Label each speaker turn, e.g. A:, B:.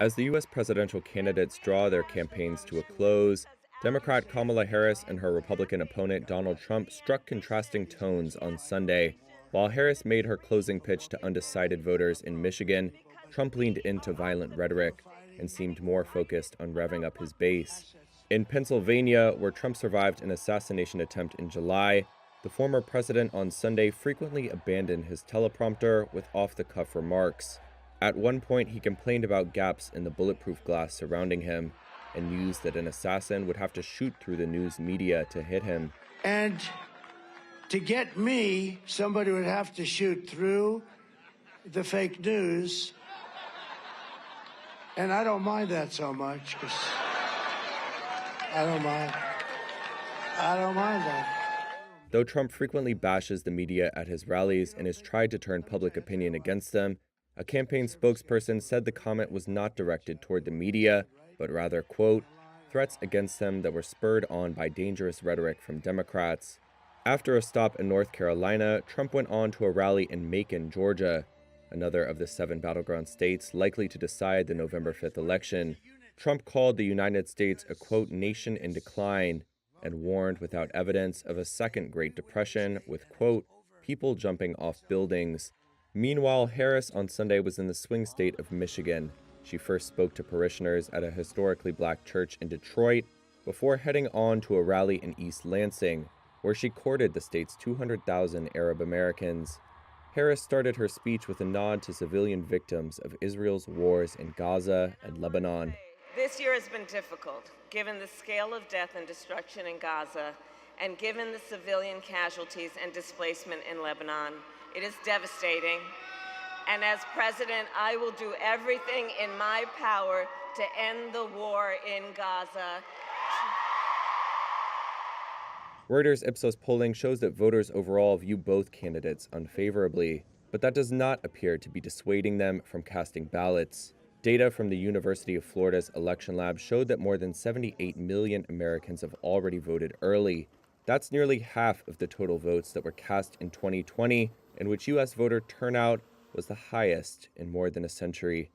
A: As the U.S. presidential candidates draw their campaigns to a close, Democrat Kamala Harris and her Republican opponent Donald Trump struck contrasting tones on Sunday. While Harris made her closing pitch to undecided voters in Michigan, Trump leaned into violent rhetoric and seemed more focused on revving up his base. In Pennsylvania, where Trump survived an assassination attempt in July, the former president on Sunday frequently abandoned his teleprompter with off-the-cuff remarks. At one point, he complained about gaps in the bulletproof glass surrounding him and mused that an assassin would have to shoot through the news media to hit him.
B: And to get me, somebody would have to shoot through the fake news. And I don't mind that so much, because I don't mind that.
A: Though Trump frequently bashes the media at his rallies and has tried to turn public opinion against them, a campaign spokesperson said the comment was not directed toward the media, but rather, quote, threats against them that were spurred on by dangerous rhetoric from Democrats. After a stop in North Carolina, Trump went on to a rally in Macon, Georgia, another of the 7 battleground states likely to decide the November 5th election. Trump called the United States a, quote, nation in decline, and warned without evidence of a second Great Depression with, quote, people jumping off buildings. Meanwhile, Harris on Sunday was in the swing state of Michigan. She first spoke to parishioners at a historically black church in Detroit before heading on to a rally in East Lansing, where she courted the state's 200,000 Arab Americans. Harris started her speech with a nod to civilian victims of Israel's wars in Gaza and Lebanon.
C: This year has been difficult, given the scale of death and destruction in Gaza, and given the civilian casualties and displacement in Lebanon. It is devastating. And as president, I will do everything in my power to end the war in Gaza.
A: Reuters Ipsos polling shows that voters overall view both candidates unfavorably, but that does not appear to be dissuading them from casting ballots. Data from the University of Florida's election lab showed that more than 78 million Americans have already voted early. That's nearly half of the total votes that were cast in 2020, in which U.S. voter turnout was the highest in more than a century.